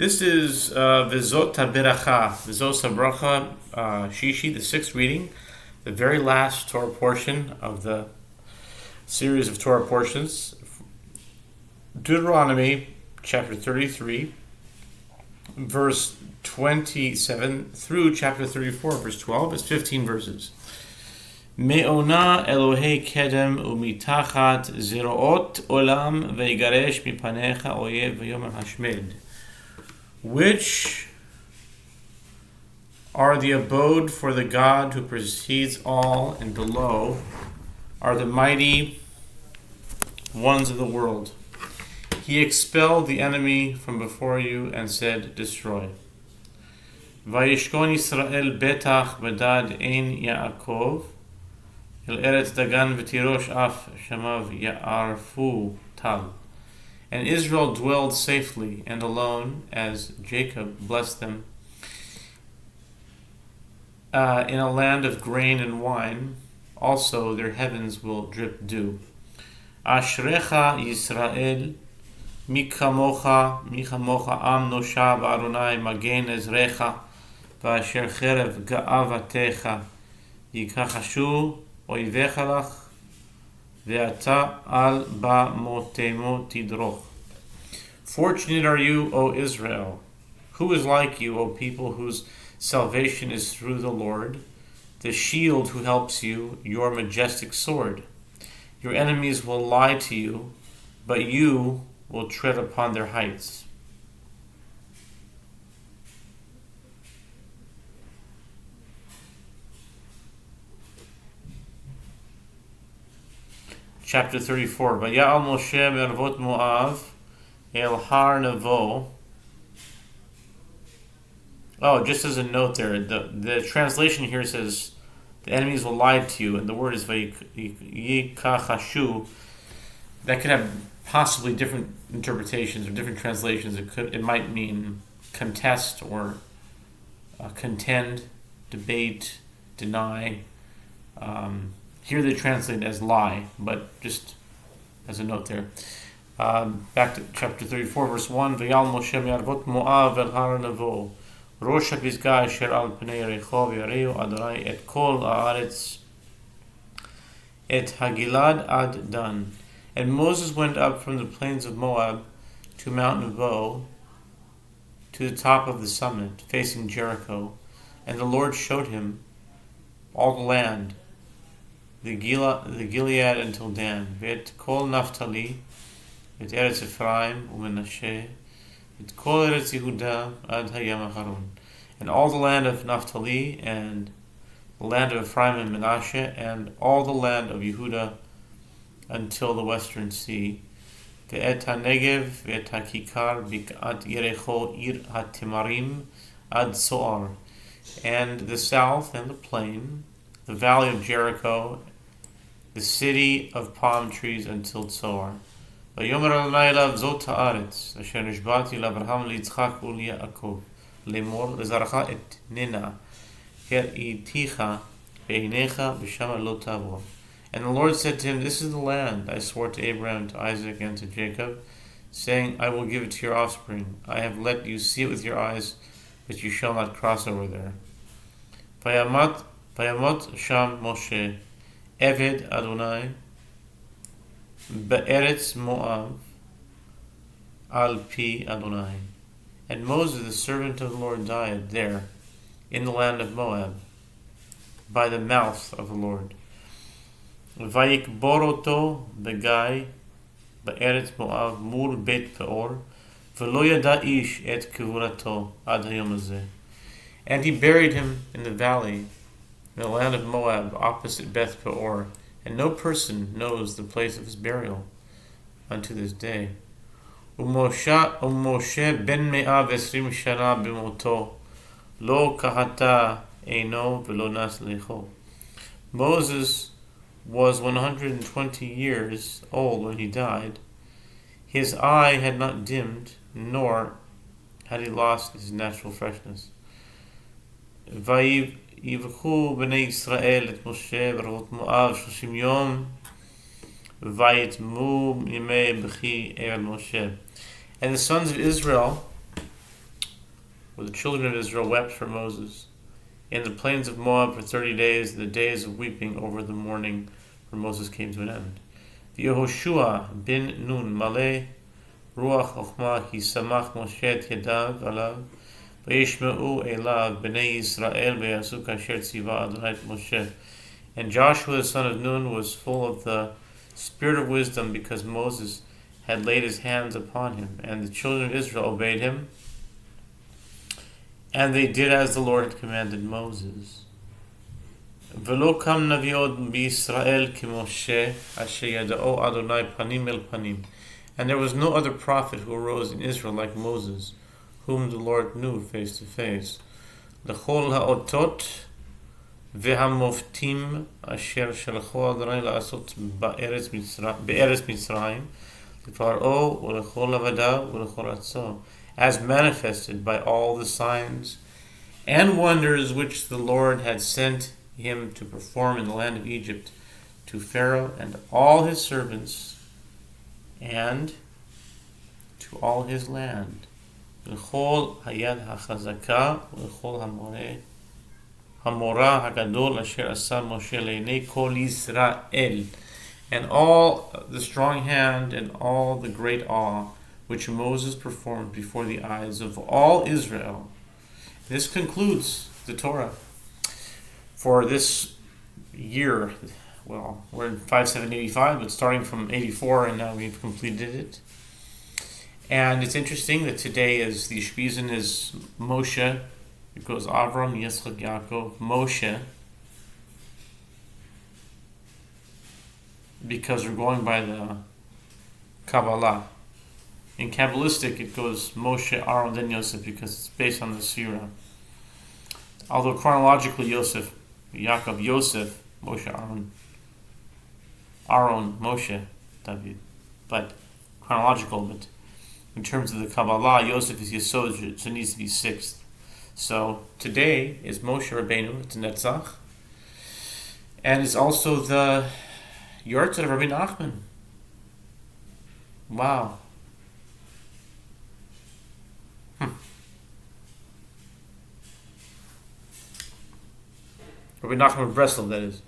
This is Vizot Haberacha, Vizot Habracha, Shishi, the sixth reading, the very last Torah portion of the series of Torah portions. Deuteronomy chapter 33, verse 27 through chapter 34, verse 12. It's 15 verses. Me'ona Elohei Kedem umitachat zeroot olam veigaresh mipanecha oyev v'yomer hashmed. Which are the abode for the God who precedes all, and below are the mighty ones of the world. He expelled the enemy from before you and said, destroy. Vayishkon Yisrael betach bedad ein Yaakov el eretz dagan v'tirosh af shamav ya'arfu tal. And Israel dwelled safely and alone, as Jacob blessed them, in a land of grain and wine. Also their heavens will drip dew. Ashrecha Yisrael, mi kamocha am nosha v'Adonai magen ezrecha, v'asher cherev ga'avatecha, yikachashu oivecha lach, ve'ata al ba'motemo tidroch. Fortunate are you, O Israel. Who is like you, O people whose salvation is through the Lord, the shield who helps you, your majestic sword. Your enemies will lie to you, but you will tread upon their heights. Chapter 34. Vaya'al Moshe me'arvot Moav el har Nevo. Oh, just as a note there, the translation here says the enemies will lie to you, and the word is vayikachashu. That could have possibly different interpretations or different translations. It might mean contest or contend, debate, deny. Here they translate it as lie, but just as a note there. Back to chapter 34, verse 1. V'yal Moshe me'arvot Moav el har Nevo. Rosh HaPizga asher al pnei Rechov yareu Adonai et kol haaretz et Hagilad ad Dan. And Moses went up from the plains of Moab to Mount Nebo, to the top of the summit, facing Jericho. And the Lord showed him all the land, the Gilead until Dan, Vet kol Naphtali, et Eretz Ephraim u'Menashe, et kol Eretz Yehuda ad hayam Acharon, and all the land of Naphtali, and the land of Ephraim and Menashe, and all the land of Yehuda until the western sea, ve'et HaNegev ve'et HaKikar bik'at Yerecho ir HaTemarim ad Soar, and the south and the plain, the valley of Jericho, the city of palm trees until Zoar. Vayomer Adonai elav zot haaretz asher nishbati l'Avraham li'Yitzchak u'li'Yaakov lemor lezaracha et nena her'iticha be'inecha v'shama lo tavor. And the Lord said to him, this is the land I swore to Abraham, to Isaac, and to Jacob, saying, I will give it to your offspring. I have let you see it with your eyes, but you shall not cross over there. Vayamot sham Moshe Eved Adonai Be'eretz Moab Al Pi Adonai. And Moses, the servant of the Lord, died there, in the land of Moab, by the mouth of the Lord. Vayikboroto Begai Be'eretz Moab Mul Bet Peor V'lo yada ish et kivurato ad hayom hazeh. And he buried him in the valley, in the land of Moab, opposite Beth Peor, and no person knows the place of his burial unto this day. Umoshe ben me'ah v'esrim shana b'moto, lo kahata eino v'lo nas lecho. Moses was 120 years old when he died. His eye had not dimmed, nor had he lost his natural freshness. Yivchu b'nei Yisrael et Moshe v'rot Moav 30 yom v'yitmu yimei b'chi el Moshe. And the sons of Israel For the children of Israel wept for Moses in the plains of Moab for 30 days, the days of weeping over the mourning for Moses came to an end. The Yehoshua bin Nun Maleh Ruach Chochmah Ki Samach Moshe et Yadav Alav Vayishmeu Elav Bnei Yisrael V'yasu Kasher Tziva Adonai Moshe. And Joshua the son of Nun was full of the spirit of wisdom because Moses had laid his hands upon him, and the children of Israel obeyed him, and they did as the Lord had commanded Moses. V'lo kam naviot b'Yisrael ki Moshe asher yada'o Adonai panim el panim. And there was no other prophet who arose in Israel like Moses, whom the Lord knew face to face. L'chol ha'otot v'hamoftim asher shalcho Adonai la'asot be'eretz Mitzrayim l'Paro u'lechol avadav u'lechol atzo, as manifested by all the signs and wonders which the Lord had sent him to perform in the land of Egypt, to Pharaoh and all his servants, and to all his land. L'chol hayad hachazaka u'lechol hamorah hagadol asher asa Moshe le'nei kol Yisrael, and all the strong hand and all the great awe which Moses performed before the eyes of all Israel. This concludes the Torah for this year. Well, we're in 5785, but starting from 84, and now we've completed it. And it's interesting that today is the Shpizin is Moshe. It goes Avram, Yitzchak, Yaakov, Moshe, because we're going by the Kabbalah. In Kabbalistic, it goes Moshe, Aaron, then Yosef, because it's based on the Sirah. Although chronologically, Yosef, Yaakov, Yosef, Moshe, Aaron, Moshe, David. But chronological, but in terms of the Kabbalah, Yosef is Yesod, so it needs to be sixth. So today is Moshe Rabbeinu, it's Netzach, and it's also the Yortzeit of Rabbi Nachman. Wow. Rabbi Nachman of Breslov, that is.